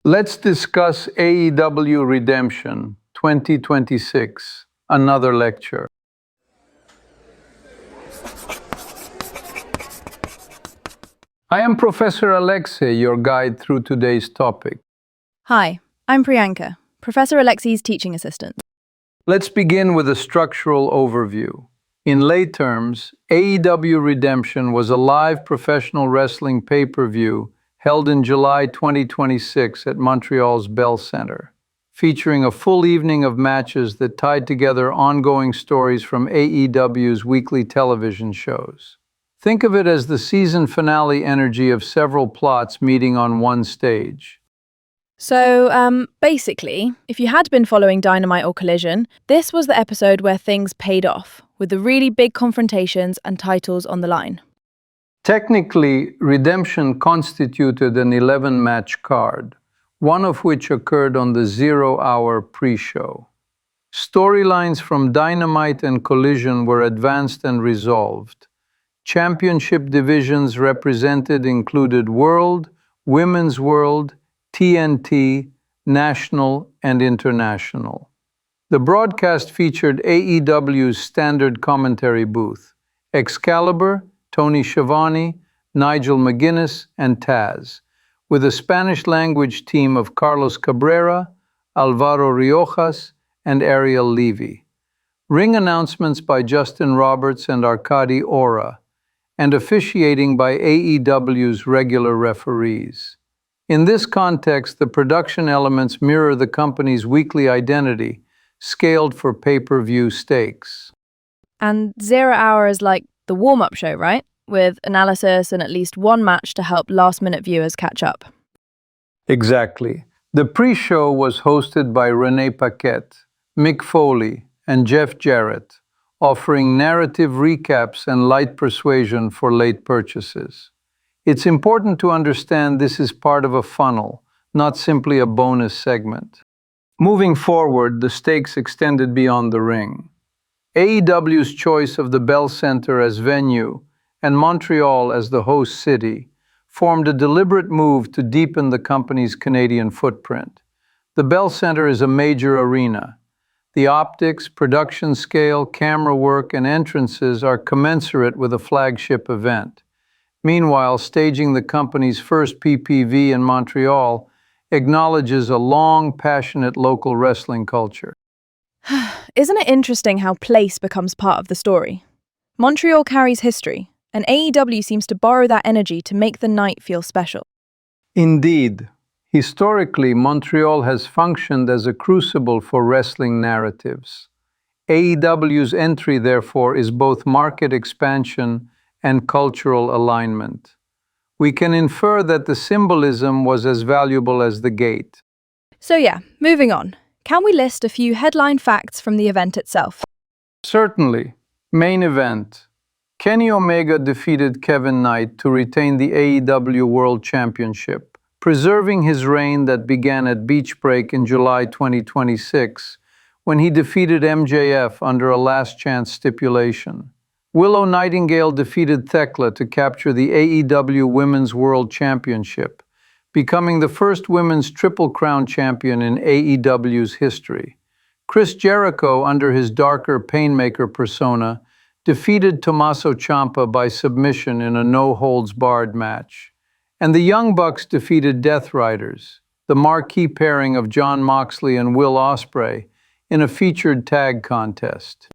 Let's discuss AEW Redemption 2026, another lecture. I am Professor Alexei, your guide through today's topic. Hi, I'm Priyanka, Professor Alexei's teaching assistant. Let's begin with a structural overview. In lay terms, AEW Redemption was a live professional wrestling pay-per-view held in July 2026 at Montreal's Bell Centre, featuring a full evening of matches that tied together ongoing stories from AEW's weekly television shows. Think of it as the season finale energy of several plots meeting on one stage. So, basically, if you had been following Dynamite or Collision, this was the episode where things paid off, with the really big confrontations and titles on the line. Technically, Redemption constituted an 11-match card, one of which occurred on the 0-hour pre-show. Storylines from Dynamite and Collision were advanced and resolved. Championship divisions represented included World, Women's World, TNT, National, and International. The broadcast featured AEW's standard commentary booth, Excalibur, Tony Schiavone, Nigel McGuinness, and Taz, with a Spanish-language team of Carlos Cabrera, Alvaro Riojas, and Ariel Levy. Ring announcements by Justin Roberts and Arkady Ora, and officiating by AEW's regular referees. In this context, the production elements mirror the company's weekly identity, scaled for pay-per-view stakes. And 0 Hour is like the warm-up show, right? With analysis and at least one match to help last-minute viewers catch up. Exactly. The pre-show was hosted by Renee Paquette, Mick Foley, and Jeff Jarrett, offering narrative recaps and light persuasion for late purchases. It's important to understand this is part of a funnel, not simply a bonus segment. Moving forward, the stakes extended beyond the ring. AEW's choice of the Bell Centre as venue and Montreal as the host city formed a deliberate move to deepen the company's Canadian footprint. The Bell Centre is a major arena. The optics, production scale, camera work, and entrances are commensurate with a flagship event. Meanwhile, staging the company's first PPV in Montreal acknowledges a long, passionate local wrestling culture. Isn't it interesting how place becomes part of the story? Montreal carries history, and AEW seems to borrow that energy to make the night feel special. Indeed, historically, Montreal has functioned as a crucible for wrestling narratives. AEW's entry, therefore, is both market expansion and cultural alignment. We can infer that the symbolism was as valuable as the gate. So yeah, moving on. Can we list a few headline facts from the event itself? Certainly. Main event. Kenny Omega defeated Kevin Knight to retain the AEW World Championship, preserving his reign that began at Beach Break in July 2026, when he defeated MJF under a last-chance stipulation. Willow Nightingale defeated Thekla to capture the AEW Women's World Championship, becoming the first women's Triple Crown champion in AEW's history. Chris Jericho, under his darker Painmaker persona, defeated Tommaso Ciampa by submission in a no-holds-barred match. And the Young Bucks defeated Death Riders, the marquee pairing of Jon Moxley and Will Ospreay, in a featured tag contest.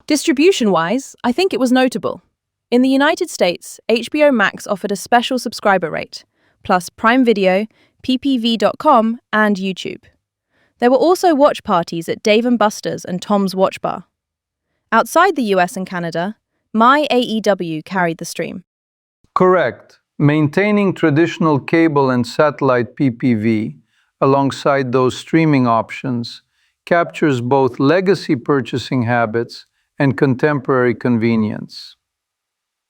Distribution-wise, I think it was notable. In the United States, HBO Max offered a special subscriber rate, plus Prime Video, ppv.com, and YouTube. There were also watch parties at Dave & Buster's and Tom's Watch Bar. Outside the US and Canada, My AEW carried the stream. Correct. Maintaining traditional cable and satellite PPV, alongside those streaming options, captures both legacy purchasing habits and contemporary convenience.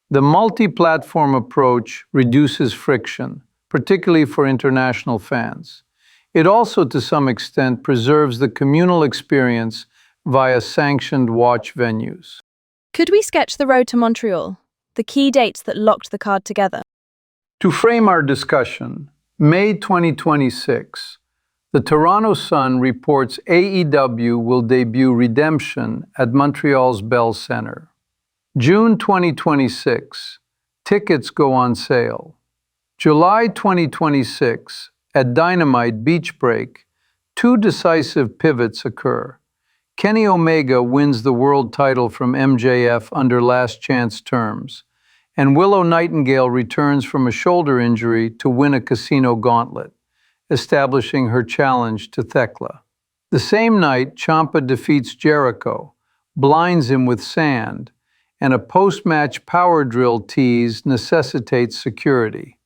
The multi-platform approach reduces friction, particularly for international fans. It also, to some extent, preserves the communal experience via sanctioned watch venues. Could we sketch the road to Montreal, the key dates that locked the card together? To frame our discussion, May 2026, The Toronto Sun reports AEW will debut Redemption at Montreal's Bell Centre. June 2026. Tickets go on sale. July 2026. At Dynamite Beach Break, two decisive pivots occur. Kenny Omega wins the world title from MJF under last chance terms, and Willow Nightingale returns from a shoulder injury to win a casino gauntlet, establishing her challenge to Thekla. The same night, Ciampa defeats Jericho, blinds him with sand, and a post-match power drill tease necessitates security.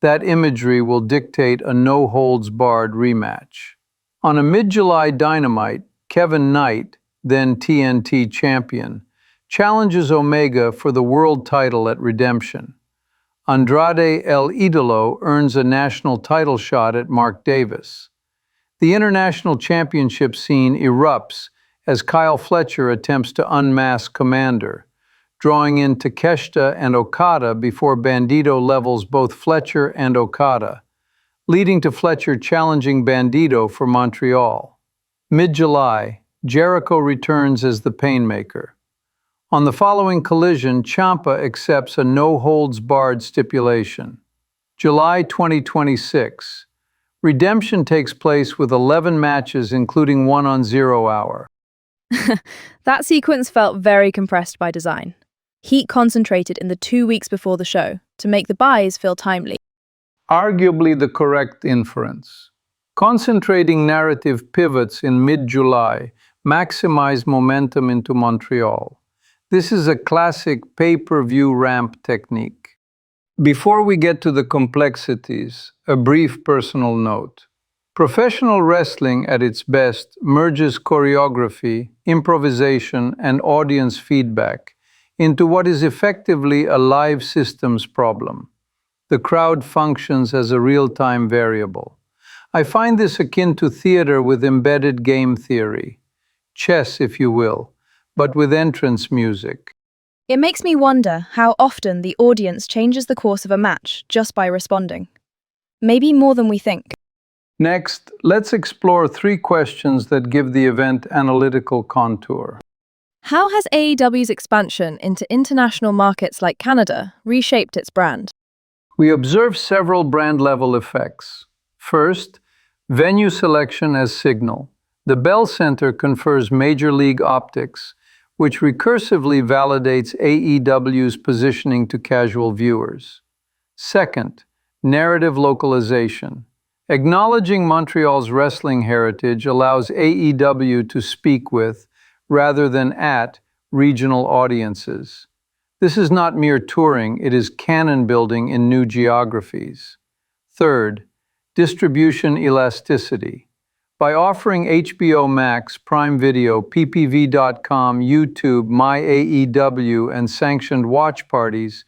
That imagery will dictate a no-holds-barred rematch. On a mid-July Dynamite, Kevin Knight, then TNT champion, challenges Omega for the world title at Redemption. Andrade El Idolo earns a national title shot at Mark Davis. The international championship scene erupts as Kyle Fletcher attempts to unmask Commander, drawing in Takeshita and Okada before Bandito levels both Fletcher and Okada, leading to Fletcher challenging Bandito for Montreal. Mid-July, Jericho returns as the Painmaker. On the following collision, Ciampa accepts a no-holds-barred stipulation. July 2026. Redemption takes place with 11 matches, including one on 0 Hour. That sequence felt very compressed by design. Heat concentrated in the 2 weeks before the show to make the buys feel timely. Arguably the correct inference. Concentrating narrative pivots in mid-July maximize momentum into Montreal. This is a classic pay-per-view ramp technique. Before we get to the complexities, a brief personal note. Professional wrestling at its best merges choreography, improvisation, and audience feedback into what is effectively a live systems problem. The crowd functions as a real-time variable. I find this akin to theater with embedded game theory. Chess, if you will, but with entrance music. It makes me wonder how often the audience changes the course of a match just by responding. Maybe more than we think. Next, let's explore 3 questions that give the event analytical contour. How has AEW's expansion into international markets like Canada reshaped its brand? We observe several brand-level effects. First, venue selection as signal. The Bell Center confers major league optics, which recursively validates AEW's positioning to casual viewers. Second, narrative localization. Acknowledging Montreal's wrestling heritage allows AEW to speak with, rather than at, regional audiences. This is not mere touring, it is canon building in new geographies. Third, distribution elasticity. By offering HBO Max, Prime Video, PPV.com, YouTube, MyAEW, and sanctioned watch parties,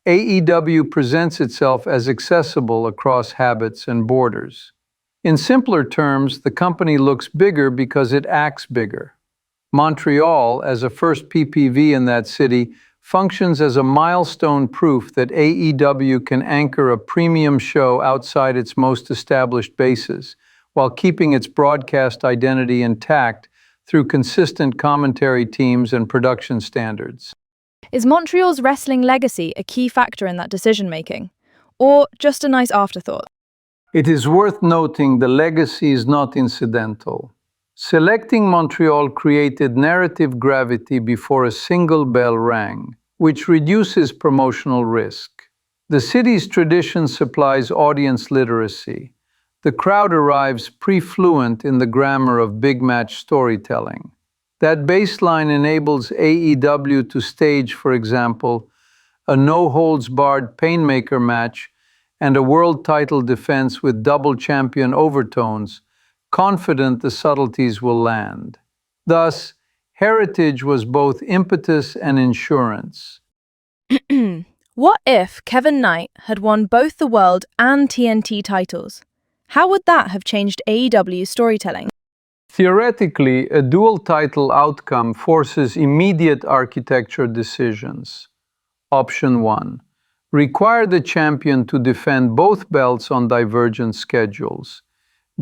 AEW presents itself as accessible across habits and borders. In simpler terms, the company looks bigger because it acts bigger. Montreal, as a first PPV in that city, functions as a milestone proof that AEW can anchor a premium show outside its most established bases, while keeping its broadcast identity intact through consistent commentary teams and production standards. Is Montreal's wrestling legacy a key factor in that decision-making, or just a nice afterthought? It is worth noting the legacy is not incidental. Selecting Montreal created narrative gravity before a single bell rang, which reduces promotional risk. The city's tradition supplies audience literacy. The crowd arrives pre-fluent in the grammar of big match storytelling. That baseline enables AEW to stage, for example, a no-holds-barred Painmaker match and a world title defense with double champion overtones, confident the subtleties will land. Thus, heritage was both impetus and insurance. What if Kevin Knight had won both the world and TNT titles? How would that have changed AEW's storytelling? Theoretically, a dual title outcome forces immediate architecture decisions. Option 1. Require the champion to defend both belts on divergent schedules.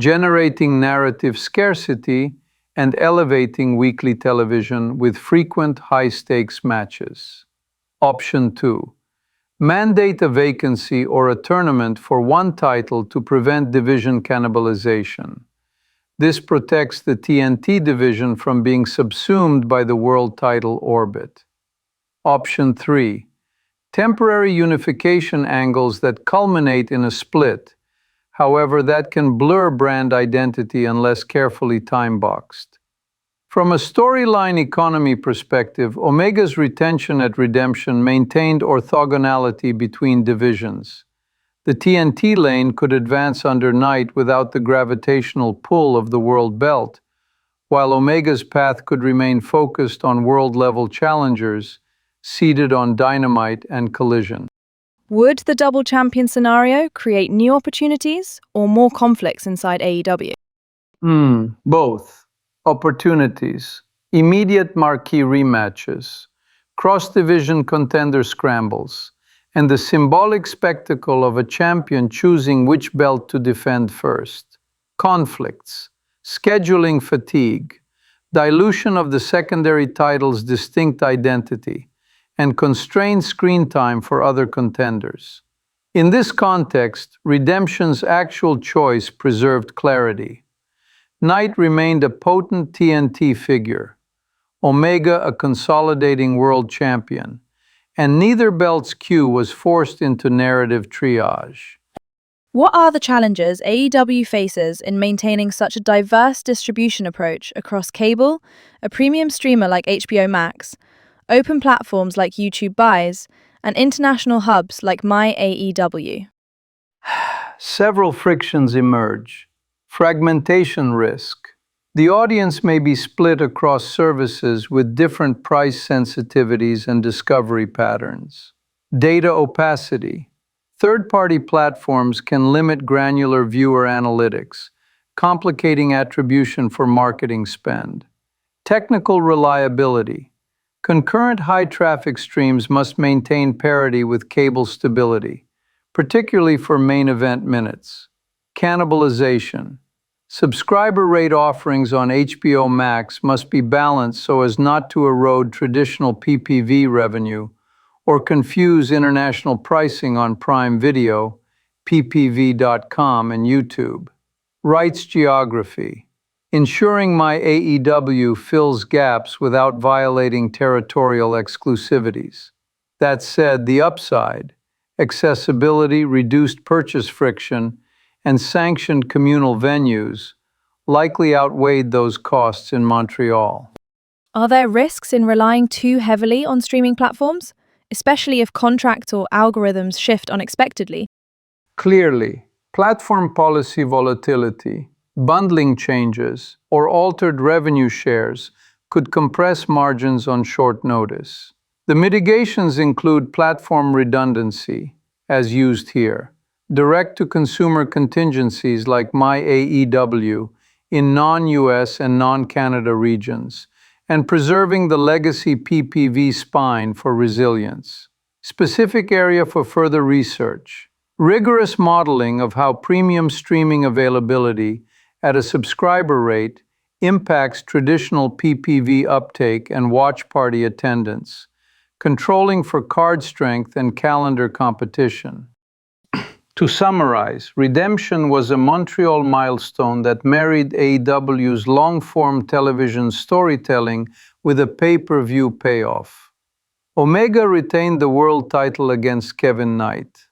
generating narrative scarcity and elevating weekly television with frequent high-stakes matches. Option 2. Mandate a vacancy or a tournament for one title to prevent division cannibalization. This protects the TNT division from being subsumed by the world title orbit. Option 3. Temporary unification angles that culminate in a split. However, that can blur brand identity unless carefully time-boxed. From a storyline economy perspective, Omega's retention at Redemption maintained orthogonality between divisions. The TNT lane could advance under Night without the gravitational pull of the world belt, while Omega's path could remain focused on world-level challengers seated on Dynamite and Collision. Would the double champion scenario create new opportunities or more conflicts inside AEW? Both. Opportunities, immediate marquee rematches, cross-division contender scrambles, and the symbolic spectacle of a champion choosing which belt to defend first. Conflicts, scheduling fatigue, dilution of the secondary title's distinct identity, and constrained screen time for other contenders. In this context, Redemption's actual choice preserved clarity. Knight remained a potent TNT figure, Omega a consolidating world champion, and neither belt's queue was forced into narrative triage. What are the challenges AEW faces in maintaining such a diverse distribution approach across cable, a premium streamer like HBO Max, open platforms like YouTube Buys, and international hubs like My AEW? Several frictions emerge. Fragmentation risk. The audience may be split across services with different price sensitivities and discovery patterns. Data opacity. Third-party platforms can limit granular viewer analytics, complicating attribution for marketing spend. Technical reliability. Concurrent high-traffic streams must maintain parity with cable stability, particularly for main event minutes. Cannibalization. Subscriber rate offerings on HBO Max must be balanced so as not to erode traditional PPV revenue or confuse international pricing on Prime Video, ppv.com, and YouTube. Rights geography. Ensuring My AEW fills gaps without violating territorial exclusivities. That said, the upside, accessibility, reduced purchase friction, and sanctioned communal venues likely outweighed those costs in Montreal. Are there risks in relying too heavily on streaming platforms, especially if contract or algorithms shift unexpectedly? Clearly, platform policy volatility, bundling changes, or altered revenue shares could compress margins on short notice. The mitigations include platform redundancy, as used here, direct-to-consumer contingencies like My AEW in non-US and non-Canada regions, and preserving the legacy PPV spine for resilience. Specific area for further research. Rigorous modeling of how premium streaming availability at a subscriber rate impacts traditional PPV uptake and watch party attendance, controlling for card strength and calendar competition. To summarize, Redemption was a Montreal milestone that married AEW's long-form television storytelling with a pay-per-view payoff. Omega retained the world title against Kevin Knight.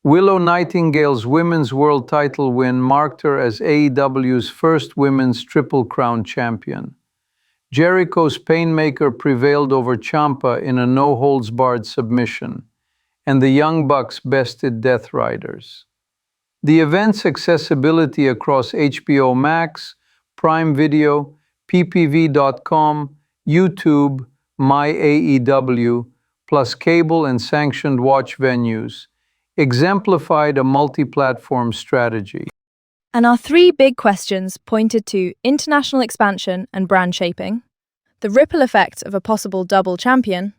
Willow Nightingale's women's world title win marked her as AEW's first women's Triple Crown champion. Jericho's Painmaker prevailed over Ciampa in a no-holds-barred submission, and the Young Bucks bested Death Riders. The event's accessibility across HBO Max, Prime Video, ppv.com, YouTube, My AEW, plus cable and sanctioned watch venues, exemplified a multi-platform strategy. And our three big questions pointed to international expansion and brand shaping, the ripple effect of a possible double champion,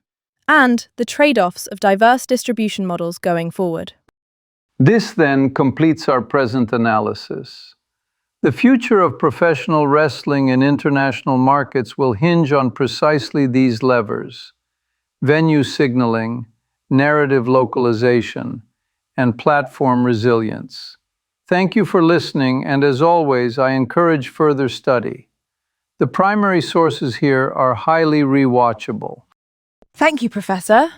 and the trade-offs of diverse distribution models going forward. This then completes our present analysis. The future of professional wrestling in international markets will hinge on precisely these levers: venue signaling, narrative localization, and platform resilience. Thank you for listening, and as always, I encourage further study. The primary sources here are highly rewatchable. Thank you, Professor.